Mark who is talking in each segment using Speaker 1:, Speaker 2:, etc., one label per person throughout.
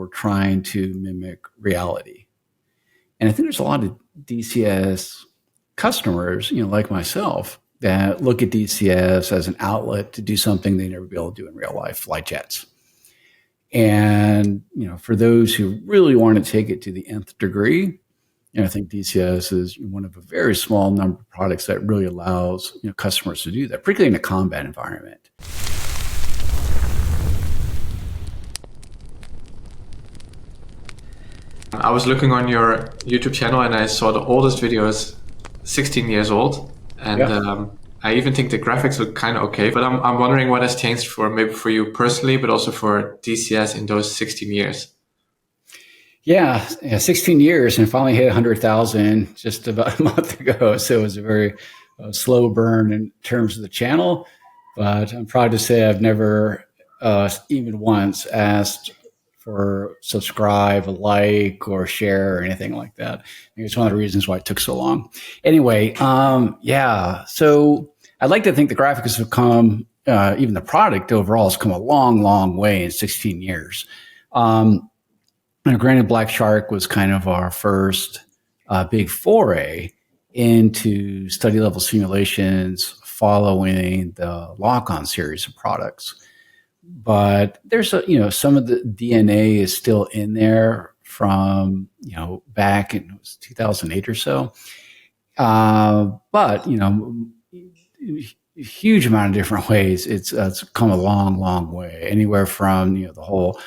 Speaker 1: for trying to mimic reality. And I think there's a lot of DCS customers, like myself, that look at DCS as an outlet to do something they never be able to do in real life, fly jets. And, for those who really want to take it to the nth degree, I think DCS is one of a very small number of products that really allows customers to do that, particularly in a combat environment.
Speaker 2: I was looking on your YouTube channel and I saw the oldest video is 16 years old. And I even think the graphics look kind of okay. But I'm wondering what has changed maybe for you personally, but also for DCS in those 16 years.
Speaker 1: Yeah, 16 years and finally hit 100,000 just about a month ago. So it was a very slow burn in terms of the channel. But I'm proud to say I've never even once asked for subscribe, a like, or share, or anything like that. I think it's one of the reasons why it took so long. Anyway, so I'd like to think the graphics have come, even the product overall has come a long, long way in 16 years. Granted, Black Shark was kind of our first big foray into study level simulations following the Lock-On series of products. But there's some of the DNA is still in there from, back in 2008 or so. But, a huge amount of different ways. It's come a long, long way. Anywhere from, the whole,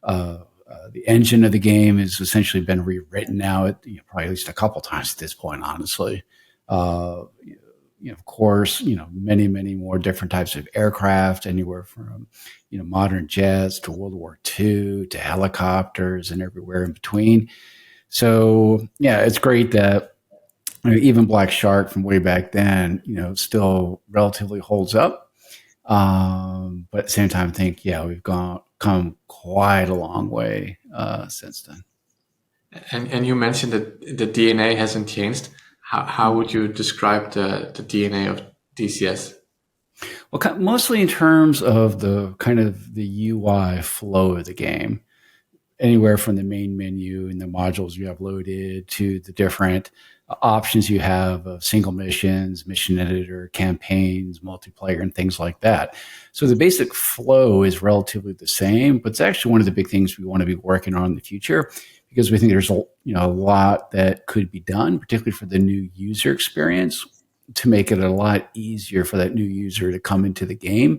Speaker 1: the engine of the game has essentially been rewritten now, probably at least a couple times at this point, honestly. Of course, many, many more different types of aircraft, anywhere from, modern jets to World War II to helicopters and everywhere in between. So, yeah, it's great that even Black Shark from way back then, still relatively holds up. But at the same time, I think, we've come quite a long way since then.
Speaker 2: And you mentioned that the DNA hasn't changed. How would you describe the DNA of DCS?
Speaker 1: Well, mostly in terms of the kind of the UI flow of the game, anywhere from the main menu and the modules you have loaded to the different options you have of single missions, mission editor, campaigns, multiplayer, and things like that. So the basic flow is relatively the same, but it's actually one of the big things we want to be working on in the future, because we think there's a lot that could be done, particularly for the new user experience, to make it a lot easier for that new user to come into the game.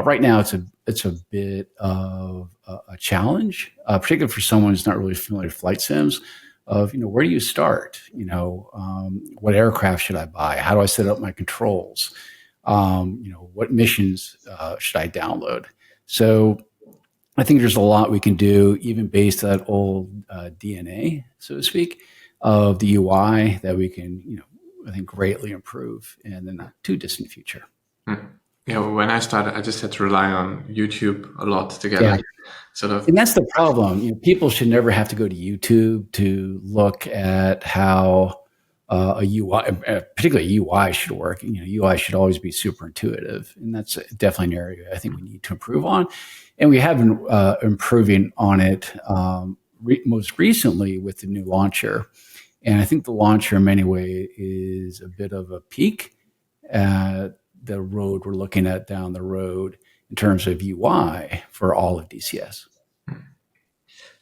Speaker 1: Right now, it's a bit of a challenge, particularly for someone who's not really familiar with flight sims. Of where do you start? What aircraft should I buy? How do I set up my controls? What missions should I download? So I think there's a lot we can do, even based on that old DNA, so to speak, of the UI that we can, I think, greatly improve in the not too distant future.
Speaker 2: When I started, I just had to rely on YouTube a lot to get sort of.
Speaker 1: And that's the problem. People should never have to go to YouTube to look at how a UI, particularly UI, should work. UI should always be super intuitive, and that's definitely an area I think we need to improve on. And we have been improving on it most recently with the new launcher. And I think the launcher in many ways is a bit of a peak at the road we're looking at down the road in terms of UI for all of DCS.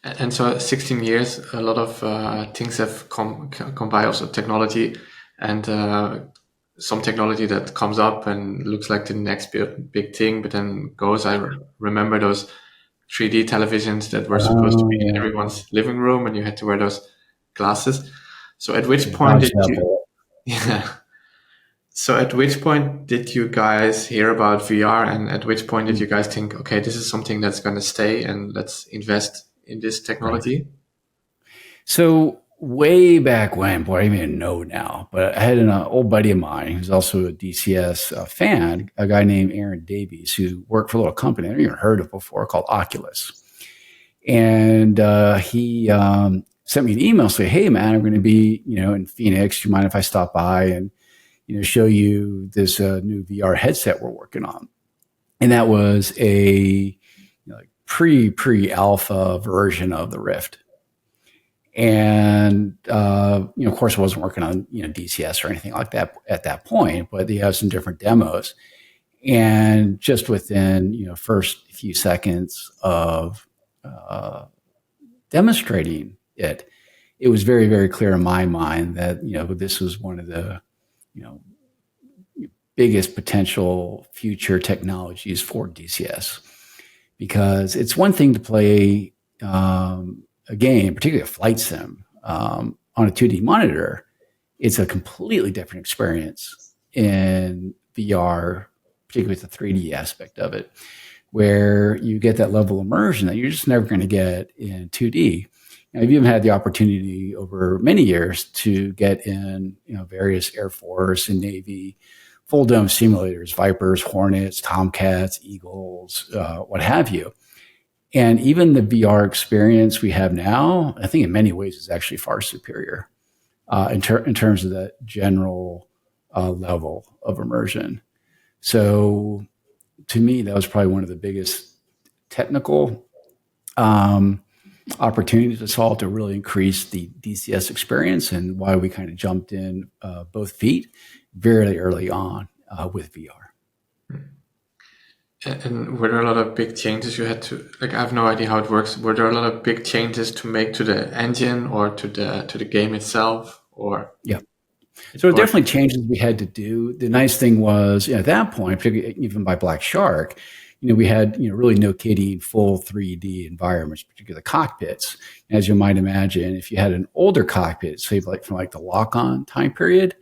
Speaker 2: And so 16 years, a lot of things have come by, also technology, and some technology that comes up and looks like the next big thing, but then goes. I remember those 3D televisions that were supposed to be in everyone's living room, and you had to wear those glasses. So at which point did you? So at which point did you guys hear about VR, and at which point did you guys think, okay, this is something that's going to stay, and let's invest in this technology?
Speaker 1: Right. So way back when, boy, I don't even know now, but I had an old buddy of mine who's also a DCS fan, a guy named Aaron Davies, who worked for a little company I've never even heard of before called Oculus. And he sent me an email saying, hey, man, I'm going to be, in Phoenix. Do you mind if I stop by and, show you this new VR headset we're working on? And that was a pre-alpha version of the Rift. And, of course, I wasn't working on, DCS or anything like that at that point, but they have some different demos. And just within, first few seconds of demonstrating it, it was very, very clear in my mind that, this was one of the, biggest potential future technologies for DCS. Because it's one thing to play a game, particularly a flight sim, on a 2D monitor. It's a completely different experience in VR, particularly with the 3D aspect of it, where you get that level of immersion that you're just never going to get in 2D. I've even had the opportunity over many years to get in, various Air Force and Navy full dome simulators, Vipers, Hornets, Tomcats, Eagles, what have you. And even the VR experience we have now, I think in many ways is actually far superior in terms of that general level of immersion. So to me, that was probably one of the biggest technical opportunities to solve to really increase the DCS experience, and why we kind of jumped in both feet very early on with VR.
Speaker 2: And were there a lot of big changes you had to, I have no idea how it works. Were there a lot of big changes to make to the engine or to the game itself? Or
Speaker 1: yeah, so definitely changes we had to do. The nice thing was, at that point, particularly even by Black Shark, we had, really no kidding, full 3D environments, particularly the cockpits. And as you might imagine, if you had an older cockpit, say from the lock-on time period,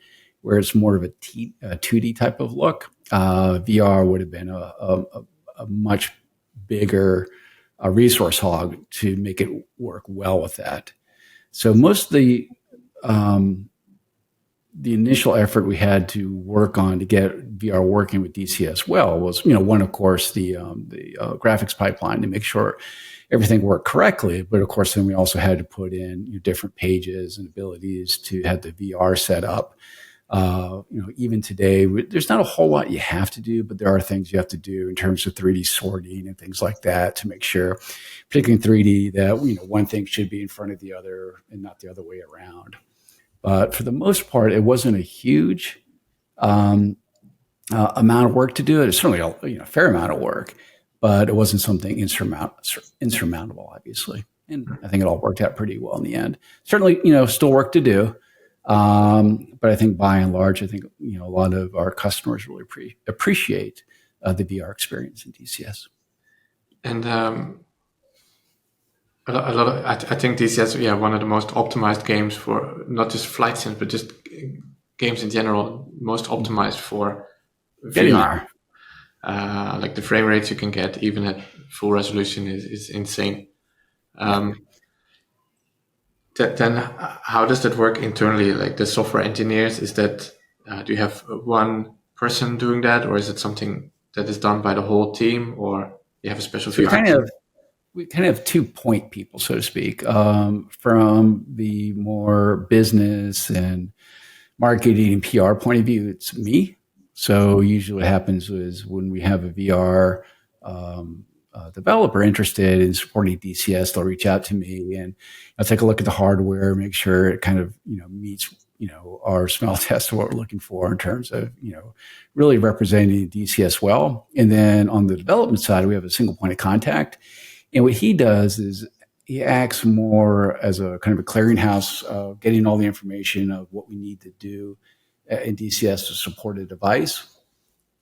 Speaker 1: where it's more of a 2D type of look, VR would have been a much bigger resource hog to make it work well with that. So most of the initial effort we had to work on to get VR working with DCS well was, one, of course, the graphics pipeline to make sure everything worked correctly. But of course, then we also had to put in different pages and abilities to have the VR set up. Even today, there's not a whole lot you have to do, but there are things you have to do in terms of 3D sorting and things like that to make sure, particularly in 3D, that one thing should be in front of the other and not the other way around. But for the most part, it wasn't a huge amount of work to do it. It's certainly a fair amount of work, but it wasn't something insurmountable, obviously. And I think it all worked out pretty well in the end. Certainly, still work to do. But I think by and large, a lot of our customers really appreciate the VR experience in DCS.
Speaker 2: And a lot of, I think DCS, one of the most optimized games for not just flight sims, but just games in general, most optimized for VR. Like the frame rates you can get even at full resolution is insane. Then how does that work internally? Like the software engineers, is that do you have one person doing that, or is it something that is done by the whole team, or you have a special
Speaker 1: team? We kind of have 2 point people, so to speak, from the more business and marketing and PR point of view. It's me. So usually what happens is when we have a VR developer interested in supporting DCS, they'll reach out to me and I'll take a look at the hardware, make sure it kind of, meets, our smell test of what we're looking for in terms of, really representing DCS well. And then on the development side, we have a single point of contact. And what he does is he acts more as a kind of a clearinghouse, getting all the information of what we need to do in DCS to support a device.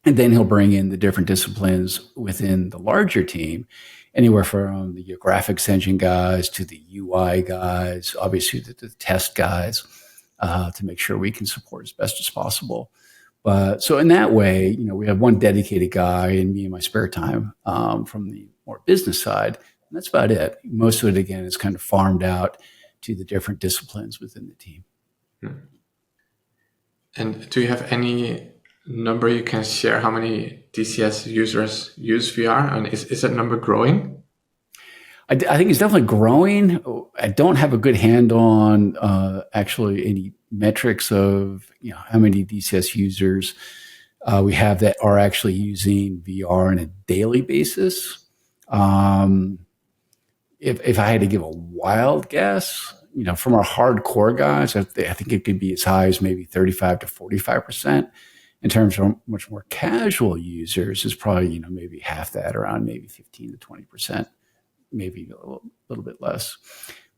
Speaker 1: And then he'll bring in the different disciplines within the larger team, anywhere from the graphics engine guys to the UI guys, obviously the test guys, to make sure we can support as best as possible. But so in that way, we have one dedicated guy and me in my spare time from the more business side. And that's about it. Most of it, again, is kind of farmed out to the different disciplines within the team.
Speaker 2: And do you have any number you can share how many DCS users use VR? And is that number growing?
Speaker 1: I think it's definitely growing. I don't have a good handle on actually any metrics of how many DCS users we have that are actually using VR on a daily basis. Um, if I had to give a wild guess, from our hardcore guys, I think it could be as high as maybe 35 to 45%. In terms of much more casual users, is probably, maybe half that, around maybe 15 to 20%, maybe little bit less.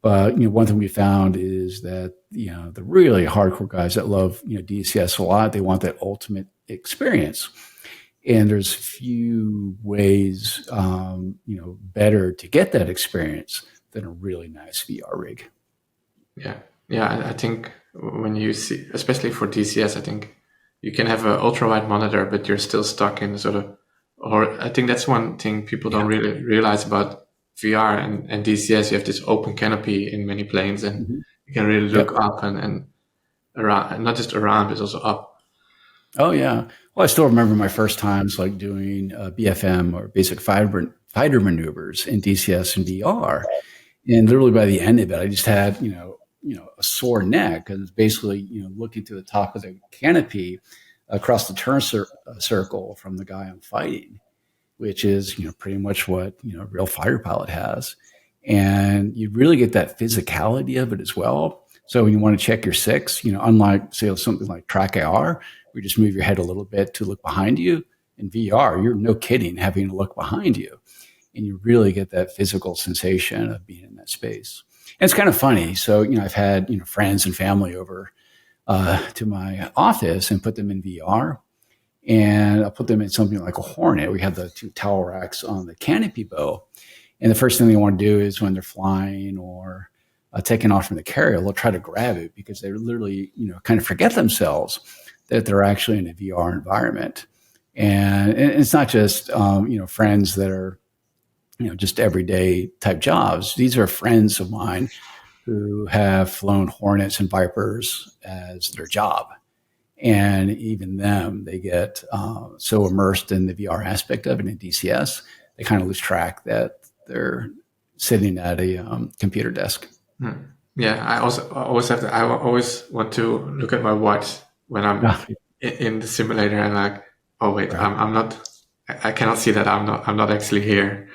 Speaker 1: But one thing we found is that the really hardcore guys that love DCS a lot, they want that ultimate experience, and there's few ways better to get that experience than a really nice VR rig.
Speaker 2: Yeah, yeah. I think when you see, especially for DCS, I think you can have an ultra wide monitor, but you're still stuck in sort of. Or I think that's one thing people don't really realize about VR and DCS. You have this open canopy in many planes, and
Speaker 1: Mm-hmm.
Speaker 2: you can really look
Speaker 1: Yep.
Speaker 2: up and around, and not just around, but also up.
Speaker 1: Oh yeah. Well, I still remember my first times like doing BFM, or basic fighter maneuvers, in DCS and VR. And literally by the end of it, I just had a sore neck, because basically looking through the top of the canopy across the circle from the guy I'm fighting, which is pretty much what a real fighter pilot has. And you really get that physicality of it as well. So when you want to check your six, unlike say something like track AR, where you just move your head a little bit to look behind you, in VR, you're no kidding having to look behind you, and you really get that physical sensation of being in that space. And it's kind of funny. So I've had friends and family over to my office and put them in VR, and I'll put them in something like a Hornet. We have the two towel racks on the canopy bow, and the first thing they want to do is when they're flying or taking off from the carrier, they'll try to grab it, because they literally kind of forget themselves that they're actually in a VR environment. And it's not just friends that are just everyday type jobs. These are friends of mine who have flown Hornets and Vipers as their job. And even them, they get so immersed in the VR aspect of it in DCS, they kind of lose track that they're sitting at a computer desk.
Speaker 2: Yeah, I always have to. I always want to look at my watch when I'm
Speaker 1: Ah,
Speaker 2: in the simulator, and like, oh wait,
Speaker 1: right.
Speaker 2: I'm not. I cannot see that I'm not actually here.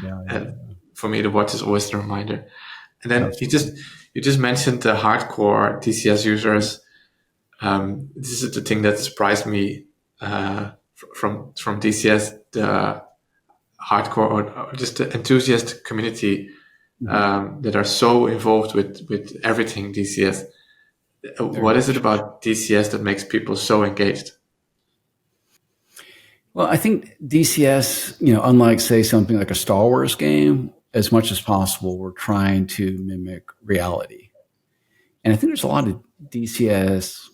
Speaker 1: Yeah,
Speaker 2: And
Speaker 1: yeah,
Speaker 2: for me, the watch is always the reminder. And then
Speaker 1: absolutely.
Speaker 2: you just mentioned the hardcore DCS users. This is the thing that surprised me from DCS, the hardcore or just the enthusiast community
Speaker 1: Mhm.
Speaker 2: that are so involved with everything DCS.
Speaker 1: Very
Speaker 2: What is it
Speaker 1: much.
Speaker 2: about DCS that makes people so engaged?
Speaker 1: Well, I think DCS, unlike say something like a Star Wars game, as much as possible, we're trying to mimic reality. And I think there's a lot of DCS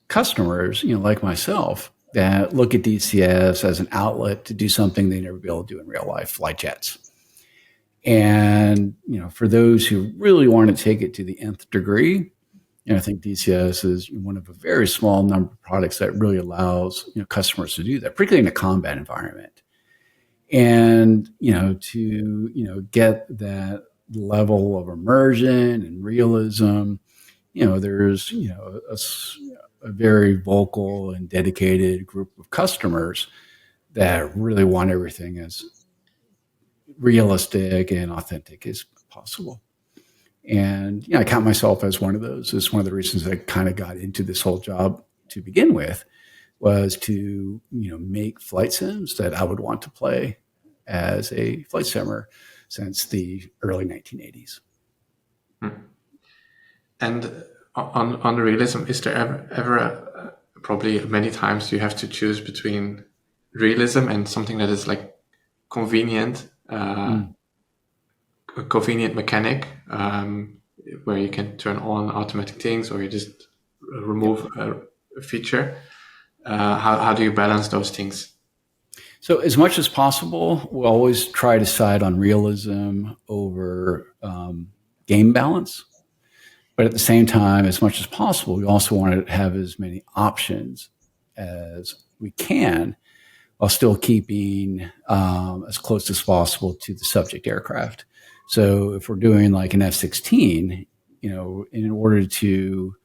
Speaker 1: customers, like myself, that look at DCS as an outlet to do something they never be able to do in real life, fly jets. And for those who really want to take it to the nth degree, I think DCS is one of a very small number of products that really allows customers to do that, particularly in a combat environment. And to get that level of immersion and realism, there's a very vocal and dedicated group of customers that really want everything as realistic and authentic as possible. And I count myself as one of those. It's one of the reasons I kind of got into this whole job to begin with, was to make flight sims that I would want to play as a flight simmer since the early 1980s.
Speaker 2: Hmm. And on the realism, is there ever probably many times you have to choose between realism and something that is like convenient,
Speaker 1: Mm.
Speaker 2: a convenient mechanic, where you can turn on automatic things or you just
Speaker 1: Yep.
Speaker 2: remove a feature? How do you balance those things?
Speaker 1: So, as much as possible, we'll always try to side on realism over game balance. But at the same time, as much as possible, we also want to have as many options as we can, while still keeping as close as possible to the subject aircraft. So if we're doing like an F-16, in order to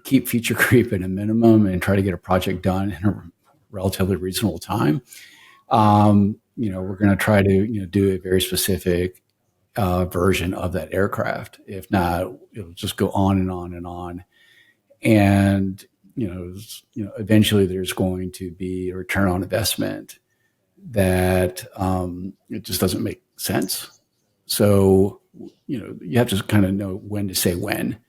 Speaker 1: keep feature creep at a minimum and try to get a project done in a relatively reasonable time, we're going to try to do a very specific version of that aircraft. If not, it'll just go on and on and on. And eventually there's going to be a return on investment that it just doesn't make sense. So you have to kind of know when to say when.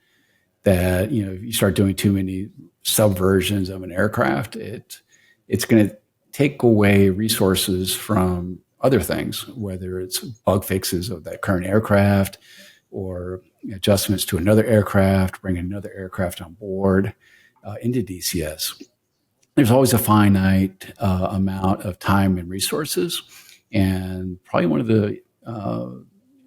Speaker 1: That if you start doing too many subversions of an aircraft, it's going to take away resources from other things, whether it's bug fixes of that current aircraft or adjustments to another aircraft, bringing another aircraft on board into DCS. There's always a finite amount of time and resources. And probably one of the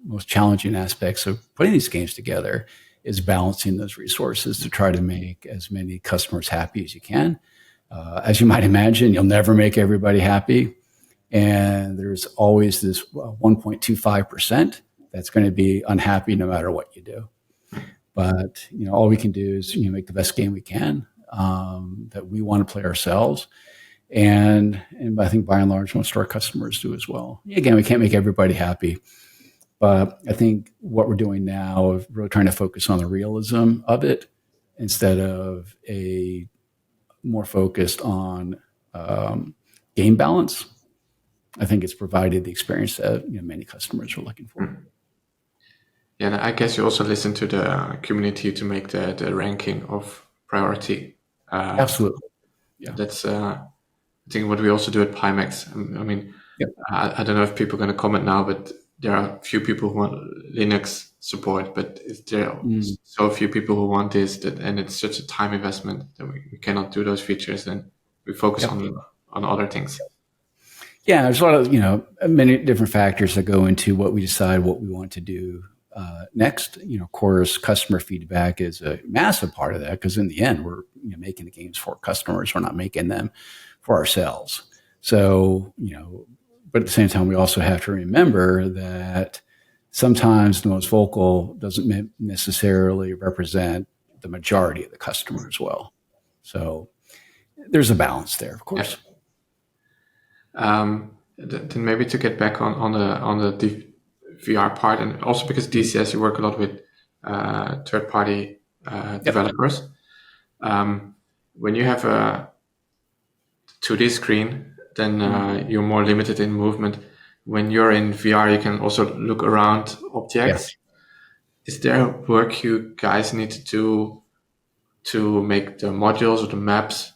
Speaker 1: most challenging aspects of putting these games together is balancing those resources to try to make as many customers happy as you can. As you might imagine, you'll never make everybody happy. And there's always this 1.25% that's going to be unhappy no matter what you do. But all we can do is make the best game we can that we want to play ourselves. And I think by and large, most of our customers do as well. Again, we can't make everybody happy. But I think what we're doing now is really trying to focus on the realism of it instead of a more focused on game balance. I think it's provided the experience that many customers are looking for.
Speaker 2: Yeah, and I guess you also listen to the community to make the ranking of priority.
Speaker 1: Absolutely. Yeah.
Speaker 2: That's I think what we also do at Pimax. I mean,
Speaker 1: yep.
Speaker 2: I don't know if people are going to comment now, but there are a few people who want Linux support, but there are so few people who want this, and it's such a time investment that we cannot do those features, and we focus on other things.
Speaker 1: Yeah, there's a lot of many different factors that go into what we decide what we want to do next. Of course, customer feedback is a massive part of that because in the end, we're making the games for customers. We're not making them for ourselves. So but at the same time, we also have to remember that sometimes the most vocal doesn't necessarily represent the majority of the customer as well. So there's a balance there, of course.
Speaker 2: Then maybe to get back on the VR part, and also because DCS, you work a lot with third-party developers. When you have a 2D screen, then you're more limited in movement. When you're in VR, you can also look around objects. Is there work you guys need to do to make the modules or the maps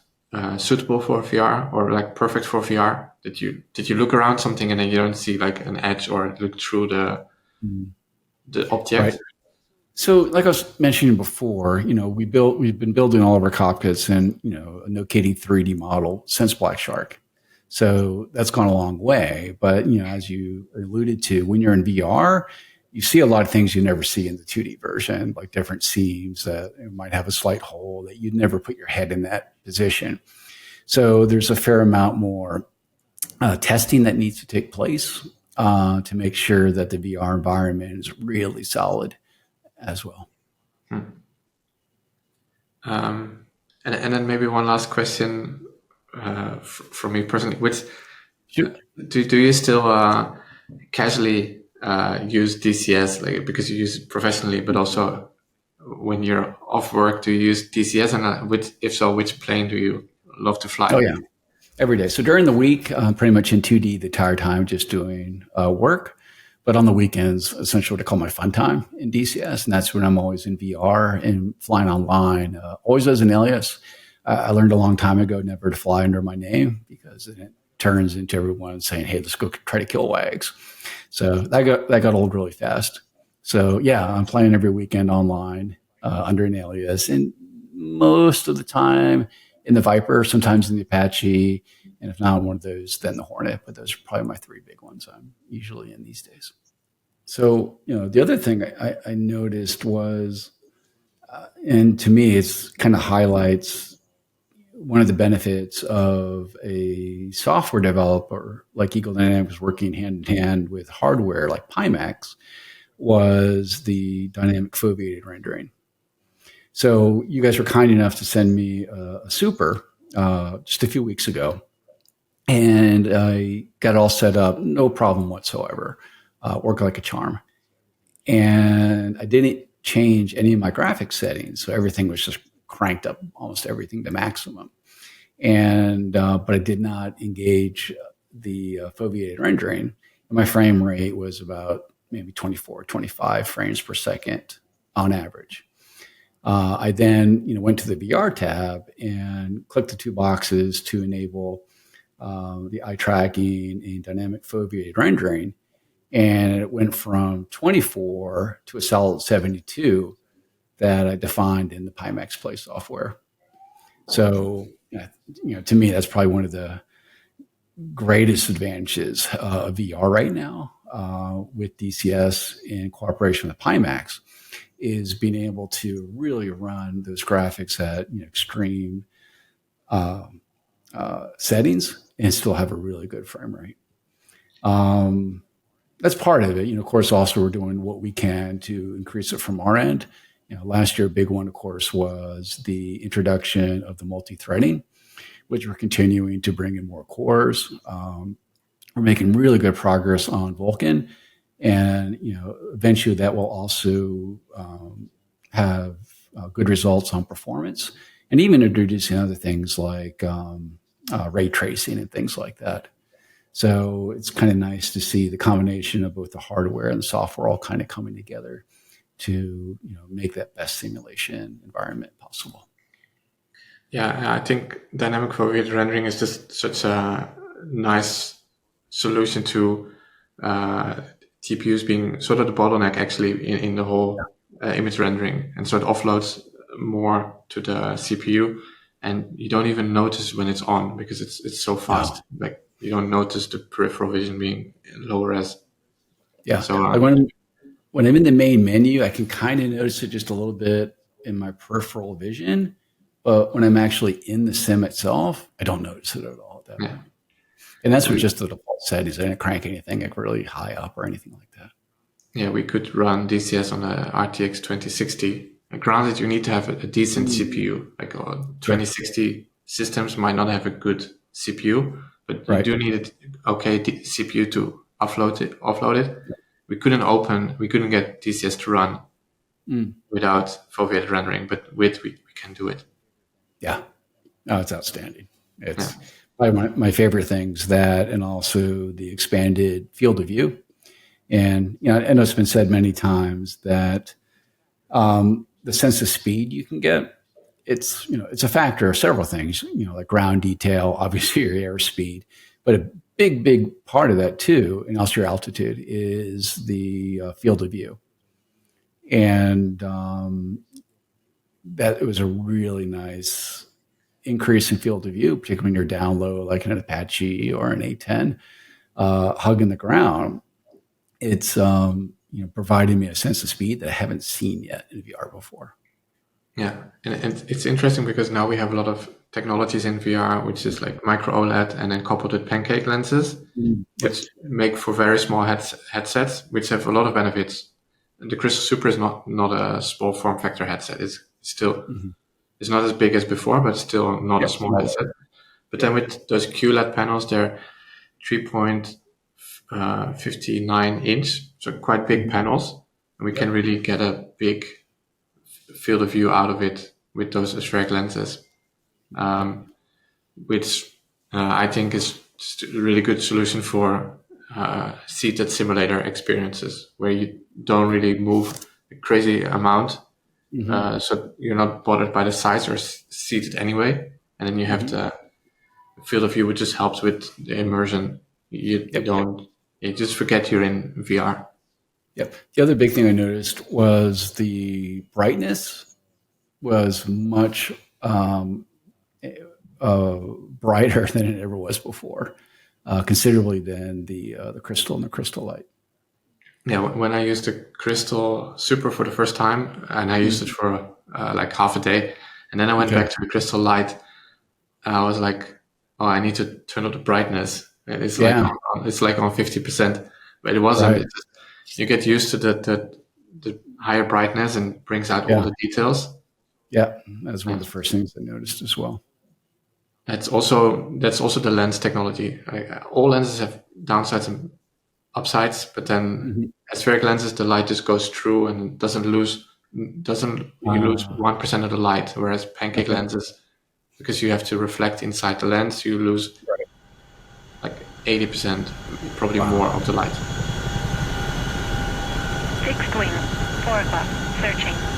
Speaker 2: suitable for VR or like perfect for VR? Did you look around something and then you don't see like an edge or look through the object?
Speaker 1: Right. So, like I was mentioning before, we've been building all of our cockpits in a no-kidding 3D model since Black Shark. So that's gone a long way. But as you alluded to, when you're in VR, you see a lot of things you never see in the 2D version, like different seams that might have a slight hole that you'd never put your head in that position. So there's a fair amount more testing that needs to take place to make sure that the VR environment is really solid as well.
Speaker 2: And then maybe one last question from me personally, which do you still casually use DCS, like because you use it professionally, but also when you're off work, do you use DCS? And if so, which plane do you love to fly?
Speaker 1: Oh yeah, every day. So during the week, I'm pretty much in 2D the entire time, just doing work. But on the weekends, essentially what I call my fun time in DCS, and that's when I'm always in VR and flying online, always as an alias. I learned a long time ago never to fly under my name because it turns into everyone saying, "Hey, let's go try to kill Wags." So that got old really fast. So yeah, I'm playing every weekend online under an alias, and most of the time in the Viper, sometimes in the Apache, and if not one of those, then the Hornet. But those are probably my three big ones I'm usually in these days. So the other thing I noticed was, and to me, it's kind of highlights one of the benefits of a software developer like Eagle Dynamics working hand in hand with hardware like Pimax was the dynamic foveated rendering. So you guys were kind enough to send me a super just a few weeks ago. and I got all set up, no problem whatsoever. Worked like a charm. And I didn't change any of my graphics settings, so everything was just cranked up, almost everything to maximum. And but I did not engage the foveated rendering. And my frame rate was about maybe 24, 25 frames per second on average. I then went to the VR tab and clicked the two boxes to enable the eye tracking and dynamic foveated rendering, and it went from 24 to a solid 72 that I defined in the Pimax Play software. So, to me, that's probably one of the greatest advantages of VR right now with DCS in cooperation with Pimax is being able to really run those graphics at extreme settings and still have a really good frame rate. That's part of it. Of course, also we're doing what we can to increase it from our end. Last year, a big one, of course, was the introduction of the multi-threading, which we're continuing to bring in more cores. We're making really good progress on Vulkan, and eventually that will also have good results on performance, and even introducing other things like ray tracing and things like that. So it's kind of nice to see the combination of both the hardware and the software all kind of coming together to make that best simulation environment possible.
Speaker 2: Yeah, I think dynamic foveated rendering is just such a nice solution to TPUs being sort of the bottleneck actually in the whole image rendering, and so it offloads more to the CPU, and you don't even notice when it's on because it's so fast. No. Like you don't notice the peripheral vision being lower res.
Speaker 1: Yeah. So like when I'm in the main menu, I can kind of notice it just a little bit in my peripheral vision, but when I'm actually in the sim itself, I don't notice it at all at that point. And that's with just the default settings. I didn't crank anything like really high up or anything like that.
Speaker 2: Yeah, we could run DCS on a RTX 2060. And granted, you need to have a decent CPU. Like 2060 systems might not have a good CPU, but you do need a CPU to offload it. We couldn't get DCS to run without foveated rendering, but with we can do it.
Speaker 1: Yeah. Oh, it's outstanding. It's probably my favorite things, that, and also the expanded field of view. And, I know it's been said many times that the sense of speed you can get, it's a factor of several things, like ground detail, obviously your airspeed, but a big part of that too, and also your altitude, is the field of view. And that it was a really nice increase in field of view, particularly when you're down low, like in an Apache or an A10, hugging the ground. It's providing me a sense of speed that I haven't seen yet in VR before.
Speaker 2: Yeah, and it's interesting because now we have a lot of technologies in VR, which is like micro OLED and then coupled with pancake lenses, which make for very small headsets, which have a lot of benefits. And the Crystal Super is not a small form factor headset. It's still it's not as big as before, but still not a small headset. But then with those QLED panels, they're 3.59 inch, so quite big panels, and we can really get a big field of view out of it with those aspheric lenses, which I think is just a really good solution for seated simulator experiences where you don't really move a crazy amount, so you're not bothered by the size or seated anyway, and then you have the field of view, which just helps with the immersion. You just forget you're in VR.
Speaker 1: Yep. The other big thing I noticed was the brightness was much brighter than it ever was before, considerably than the Crystal and the Crystal Light.
Speaker 2: Yeah, when I used the Crystal Super for the first time, and I used it for like half a day, and then I went back to the Crystal Light, I was like, oh, I need to turn up the brightness. It's like on 50%, but it wasn't. Right. You get used to the higher brightness and brings out all the details.
Speaker 1: Yeah, that's one of the first things I noticed as well.
Speaker 2: that's also the lens technology. All lenses have downsides and upsides, but then
Speaker 1: Mhm.
Speaker 2: aspheric lenses, the light just goes through and you lose
Speaker 1: Ah,
Speaker 2: 1% of the light, whereas pancake
Speaker 1: okay.
Speaker 2: lenses, because you have to reflect inside the lens, you lose
Speaker 1: Right.
Speaker 2: like 80%, probably more
Speaker 1: Wow.
Speaker 2: of the light.
Speaker 3: Fixed wing, 4 o'clock, searching.